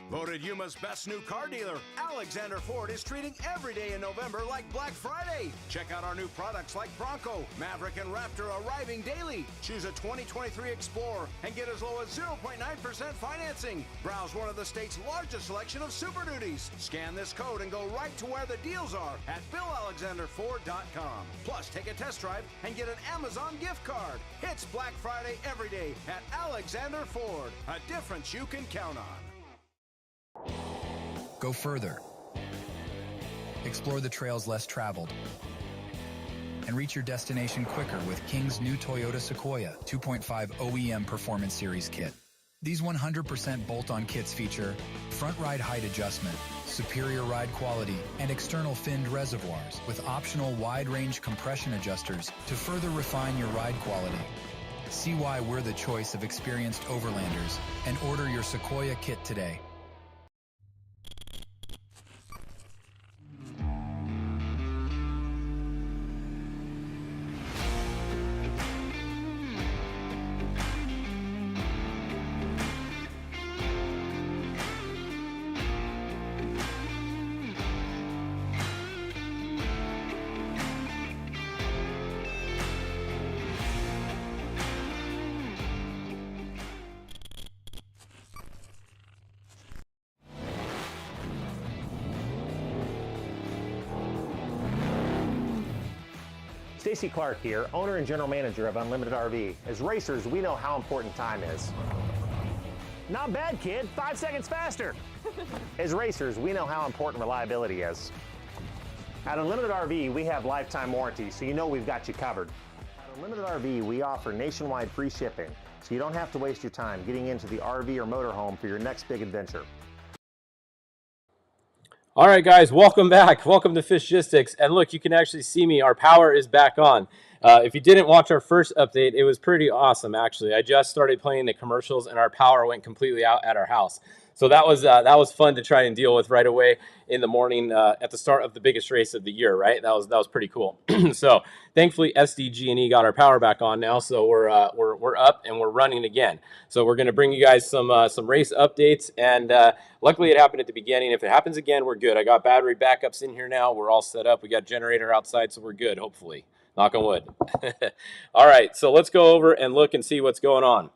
Voted Yuma's best new car dealer, Alexander Ford is treating every day in November like Black Friday. Check out our new products like Bronco, Maverick, and Raptor arriving daily. Choose a 2023 Explorer and get as low as 0.9% financing. Browse one of the state's largest selection of Super Duties. Scan this code and go right to where the deals are at BillAlexanderFord.com. Plus, take a test drive and get an Amazon gift card. It's Black Friday every day at Alexander Ford. A difference you can count on. Go further. Explore the trails less traveled. And reach your destination quicker with King's new Toyota Sequoia 2.5 OEM Performance Series kit. These 100% bolt-on kits feature front ride height adjustment, superior ride quality, and external finned reservoirs with optional wide-range compression adjusters to further refine your ride quality. See why we're the choice of experienced overlanders and order your Sequoia kit today. Stacy Clark here, owner and general manager of Unlimited RV. As racers, we know how important time is. Not bad, kid. 5 seconds faster. As racers, we know how important reliability is. At Unlimited RV, we have lifetime warranty, so you know we've got you covered. At Unlimited RV, we offer nationwide free shipping, so you don't have to waste your time getting into the RV or motorhome for your next big adventure. All right, guys, welcome back. Welcome to Fishgistics. And look, you can actually see me. Our power is back on. If you didn't watch our first update, it was pretty awesome, actually. I just started playing the commercials, and our power went completely out at our house. So that was fun to try and deal with right away in the morning at the start of the biggest race of the year, right? That was pretty cool. So thankfully, SDG&E got our power back on now, so we're up and we're running again. So we're going to bring you guys some race updates, and luckily it happened at the beginning. If it happens again, we're good. I got battery backups in here now. We're all set up. We got generator outside, so we're good. Hopefully, knock on wood. All right, so let's go over and look and see what's going on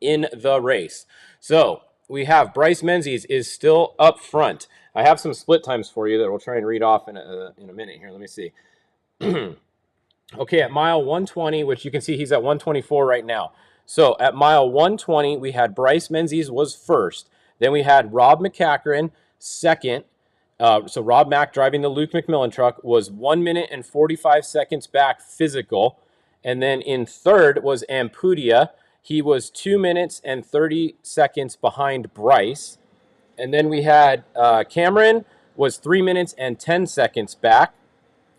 in the race. So we have Bryce Menzies is still up front. I have some split times for you that we'll try and read off in a minute here. Let me see. Okay, at mile 120, which you can see he's at 124 right now. So at mile 120, we had Bryce Menzies was first. Then we had Rob McCachran second. So Rob Mack driving the Luke McMillan truck was 1 minute and 45 seconds back physical. And then in third was Ampudia. He was 2 minutes and 30 seconds behind Bryce. And then we had Cameron was 3 minutes and 10 seconds back.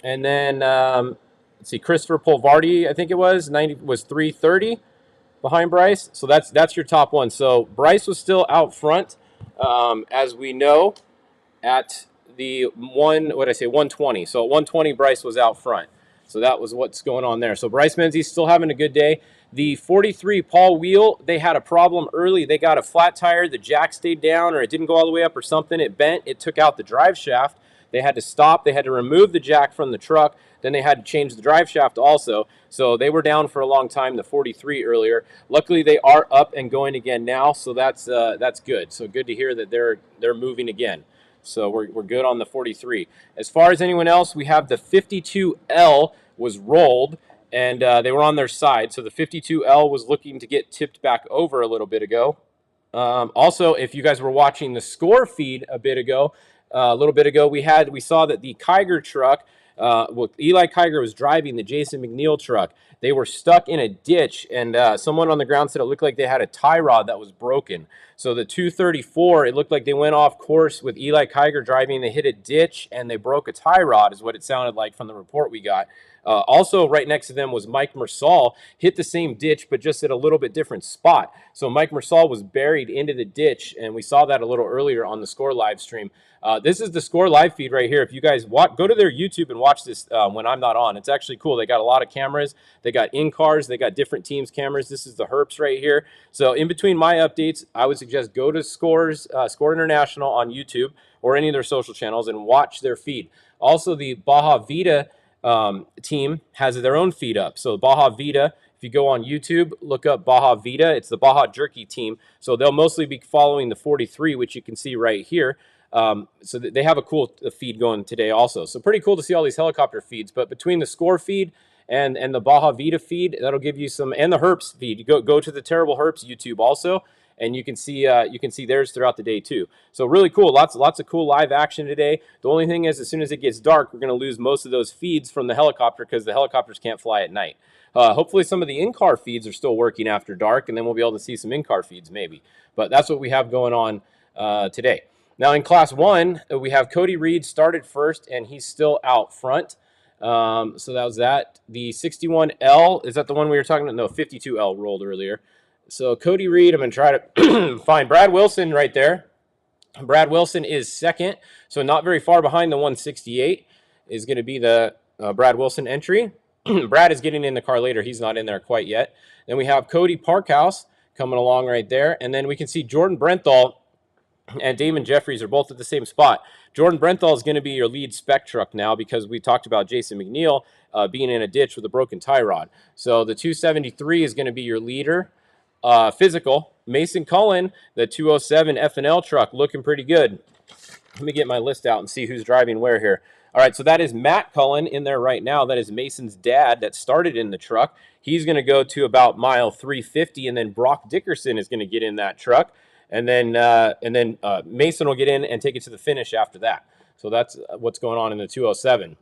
And then, let's see, Christopher Polvardi, I think it was, 3:30 behind Bryce. So that's your top one. So Bryce was still out front, as we know, at the 120. So at 120, Bryce was out front. So that was what's going on there. So Bryce Menzies still having a good day. The 43 Paul Wheel, they had a problem early. They got a flat tire. The jack stayed down, or it didn't go all the way up or something. It bent. It took out the drive shaft. They had to stop. They had to remove the jack from the truck. Then they had to change the drive shaft also. So they were down for a long time, the 43 earlier. Luckily, they are up and going again now, so that's good. So good to hear that they're moving again. So we're good on the 43. As far as anyone else, we have the 52L was rolled, and they were on their side. So the 52L was looking to get tipped back over a little bit ago. Also, if you guys were watching the score feed a little bit ago, we saw that the Kiger truck, Eli Kiger was driving the Jason McNeil truck. They were stuck in a ditch, and someone on the ground said it looked like they had a tie rod that was broken. So the 234, it looked like they went off course with Eli Kiger driving. They hit a ditch and they broke a tie rod is what it sounded like from the report we got. Also, right next to them was Mike Mersal, hit the same ditch, but just at a little bit different spot. So Mike Mersal was buried into the ditch, and we saw that a little earlier on the Score live stream. This is the Score live feed right here. If you guys go to their YouTube and watch this when I'm not on. It's actually cool. They got a lot of cameras. They got in-cars. They got different teams' cameras. This is the Herps right here. So in between my updates, I would suggest go to Score International on YouTube or any of their social channels and watch their feed. Also, the Baja Vida team has their own feed up. So Baja Vida, if you go on YouTube, look up Baja Vida. It's the Baja Jerky team. So they'll mostly be following the 43, which you can see right here. So they have a cool feed going today also. So pretty cool to see all these helicopter feeds. But between the Score feed and the Baja Vida feed, that'll give you some, and the Herps feed. You go to the Terrible Herps YouTube also, and you can see theirs throughout the day too. So really cool. Lots of cool live action today. The only thing is, as soon as it gets dark, we're going to lose most of those feeds from the helicopter because the helicopters can't fly at night. Hopefully some of the in-car feeds are still working after dark, and then we'll be able to see some in-car feeds maybe. But that's what we have going on today. Now in Class 1, we have Cody Reed started first, and he's still out front. So that was that. The 61L, is that the one we were talking about? No, 52L rolled earlier. So Cody Reed, I'm going to try to find Brad Wilson right there. Brad Wilson is second, so not very far behind. The 168 is going to be the Brad Wilson entry. Brad is getting in the car later. He's not in there quite yet. Then we have Cody Parkhouse coming along right there. And then we can see Jordan Brenthal and Damon Jeffries are both at the same spot. Jordan Brenthal is going to be your lead spec truck now because we talked about Jason McNeil being in a ditch with a broken tie rod. So the 273 is going to be your leader. Physical. Mason Cullen, the 207 F&L truck, looking pretty good. Let me get my list out and see who's driving where here. All right, so that is Matt Cullen in there right now. That is Mason's dad that started in the truck. He's going to go to about mile 350, and then Brock Dickerson is going to get in that truck. And then Mason will get in and take it to the finish after that. So that's what's going on in the 207.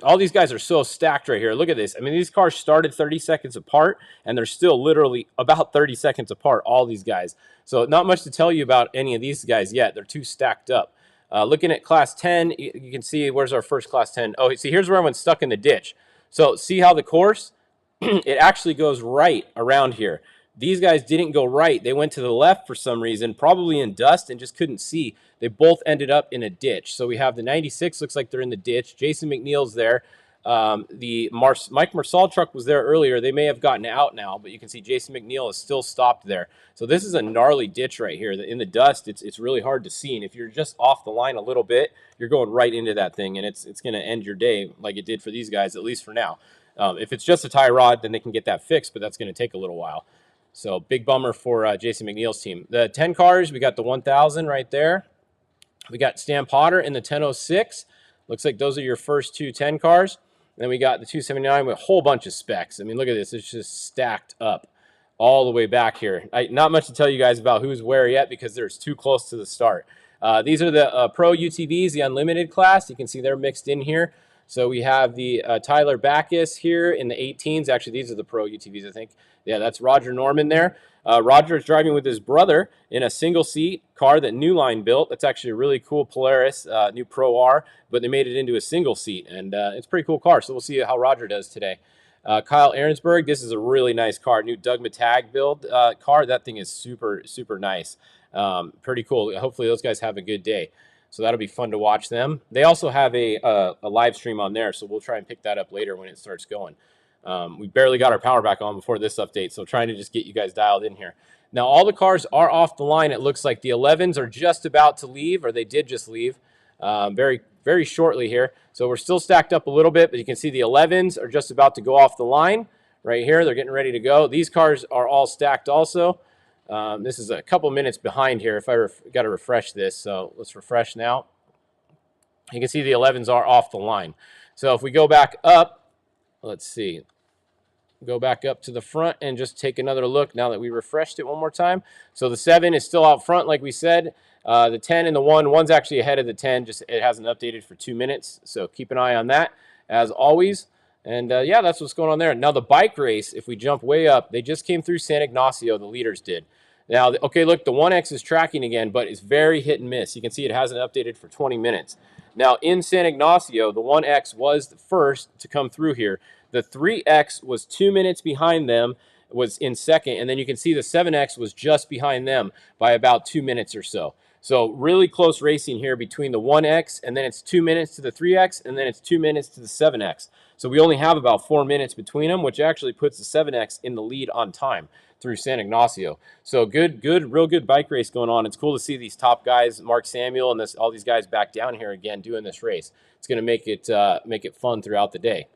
All these guys are so stacked right here. Look at this. I mean, these cars started 30 seconds apart, and they're still literally about 30 seconds apart, all these guys. So not much to tell you about any of these guys yet. They're too stacked up. Looking at Class 10, you can see, where's our first Class 10? Oh, see, here's where I went stuck in the ditch. So see how the course, it actually goes right around here. These guys didn't go right. They went to the left for some reason, probably in dust and just couldn't see. They both ended up in a ditch. So we have the 96, looks like they're in the ditch. Jason McNeil's there. The Mike Mersal truck was there earlier. They may have gotten out now, but you can see Jason McNeil is still stopped there. So this is a gnarly ditch right here. In the dust, it's really hard to see. And if you're just off the line a little bit, you're going right into that thing, and it's going to end your day like it did for these guys, at least for now. If it's just a tie rod, then they can get that fixed, but that's going to take a little while. So big bummer for Jason McNeil's team. The 10 cars, we got the 1000 right there. We got Stan Potter in the 1006. Looks like those are your first two 10 cars. Then we got the 279 with a whole bunch of specs. I mean, look at this. It's just stacked up all the way back here. Not much to tell you guys about who's where yet because they're too close to the start. These are the Pro UTVs, the Unlimited class. You can see they're mixed in here. So we have the Tyler Backus here in the 18s. Actually, these are the Pro UTVs, I think. Yeah, that's Roger Norman there. Roger is driving with his brother in a single-seat car that New Line built. That's actually a really cool Polaris, new Pro R, but they made it into a single-seat, and it's a pretty cool car. So we'll see how Roger does today. Kyle Ahrensberg, this is a really nice car, new Doug Matag build car. That thing is super, super nice. Pretty cool. Hopefully those guys have a good day. So that'll be fun to watch them. They also have a live stream on there, so we'll try and pick that up later when it starts going. We barely got our power back on before this update, so trying to just get you guys dialed in here. Now, all the cars are off the line. It looks like the 11s are just about to leave, or they did just leave very, very shortly here. So we're still stacked up a little bit, but you can see the 11s are just about to go off the line right here. They're getting ready to go. These cars are all stacked also. This is a couple minutes behind here if I got to refresh this. So let's refresh now. You can see the 11s are off the line. So if we go back up, let's see. Go back up to the front and just take another look now that we refreshed it one more time. So the 7 is still out front, like we said. The 10 and the 1's actually ahead of the 10. Just it hasn't updated for 2 minutes. So keep an eye on that, as always. And, yeah, that's what's going on there. Now, the bike race, if we jump way up, they just came through San Ignacio, the leaders did. Now, okay, look, the 1X is tracking again, but it's very hit and miss. You can see it hasn't updated for 20 minutes. Now, in San Ignacio, the 1X was the first to come through here. The 3X was 2 minutes behind them, was in second, and then you can see the 7X was just behind them by about 2 minutes or so. So really close racing here between the 1X, and then it's 2 minutes to the 3X, and then it's 2 minutes to the 7X. So we only have about 4 minutes between them, which actually puts the 7X in the lead on time through San Ignacio. So real good bike race going on. It's cool to see these top guys, Mark Samuel and all these guys back down here again doing this race. It's going to make it fun throughout the day.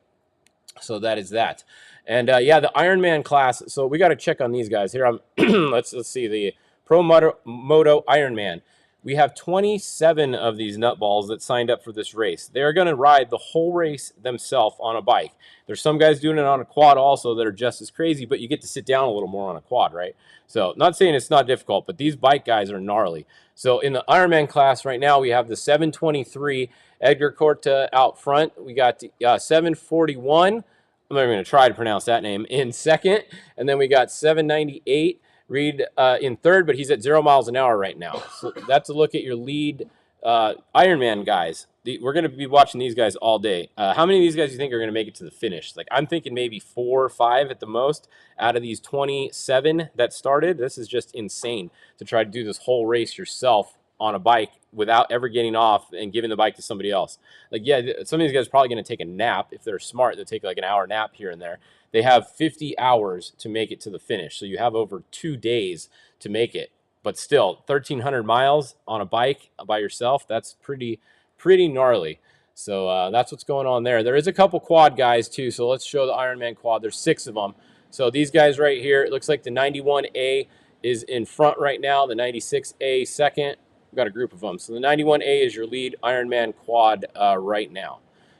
So that is that. And yeah, the Ironman class. So we got to check on these guys here. Let's see the Pro Moto Ironman. We have 27 of these nutballs that signed up for this race. They're going to ride the whole race themselves on a bike. There's some guys doing it on a quad also that are just as crazy, but you get to sit down a little more on a quad, right? So not saying it's not difficult, but these bike guys are gnarly. So in the Ironman class right now, we have the 723 Edgar Corta out front. We got the 741. I'm not even going to try to pronounce that name in second. And then we got 798 Reed in third, but he's at 0 miles an hour right now. So that's a look at your lead Ironman guys. We're going to be watching these guys all day. How many of these guys do you think are going to make it to the finish? Like, I'm thinking maybe 4 or 5 at the most out of these 27 that started. This is just insane to try to do this whole race yourself on a bike without ever getting off and giving the bike to somebody else. Like, yeah, some of these guys are probably going to take a nap. If they're smart, they'll take like an hour nap here and there. They have 50 hours to make it to the finish. So you have over 2 days to make it. But still, 1,300 miles on a bike by yourself, that's pretty gnarly. So that's what's going on there. There is a couple quad guys too. So let's show the Ironman quad. There's 6 of them. So these guys right here, it looks like the 91A is in front right now. The 96A second. We've got a group of them. So the 91A is your lead Ironman quad right now.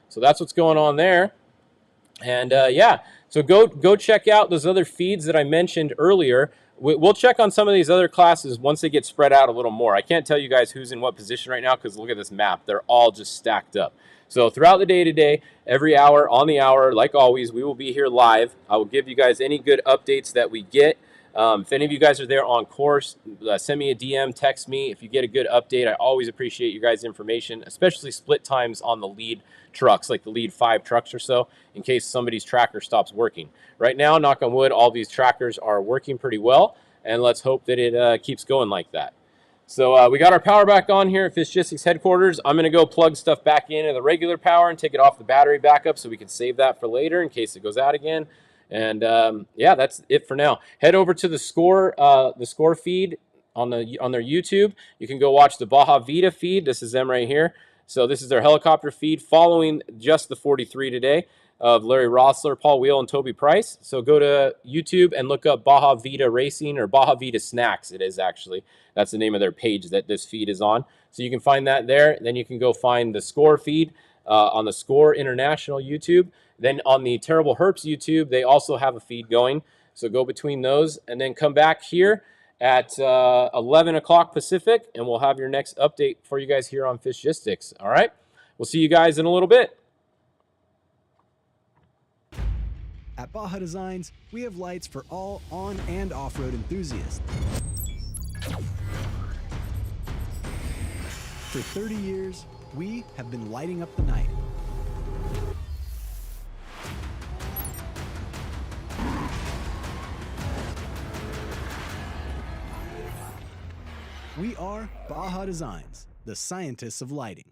So that's what's going on there. And yeah, so go check out those other feeds that I mentioned earlier. We'll check on some of these other classes once they get spread out a little more. I can't tell you guys who's in what position right now because look at this map. They're all just stacked up. So throughout the day today, every hour, on the hour, like always, we will be here live. I will give you guys any good updates that we get. If any of you guys are there on course, send me a DM, text me. If you get a good update, I always appreciate you guys' information, especially split times on the lead trucks, like the lead 5 trucks or so, in case somebody's tracker stops working. Right now, knock on wood, all these trackers are working pretty well, and let's hope that it keeps going like that. So we got our power back on here at Fishgistics headquarters. I'm going to go plug stuff back into the regular power and take it off the battery backup so we can save that for later in case it goes out again. And yeah, that's it for now. Head over to the score feed on their YouTube. You can go watch the Baja Vita feed. This is them right here. So this is their helicopter feed following just the 43 today of Larry Rossler, Paul Wheel, and Toby Price. So go to YouTube and look up Baja Vita Racing, or Baja Vita Snacks it is actually. That's the name of their page that this feed is on. So you can find that there. Then you can go find the score feed on the Score International YouTube. Then on the Terrible Herps YouTube, they also have a feed going. So go between those and then come back here at 11 o'clock Pacific, and we'll have your next update for you guys here on Fishgistics. All right? We'll see you guys in a little bit. At Baja Designs, we have lights for all on- and off-road enthusiasts. For 30 years, we have been lighting up the night. We are Baja Designs, the scientists of lighting.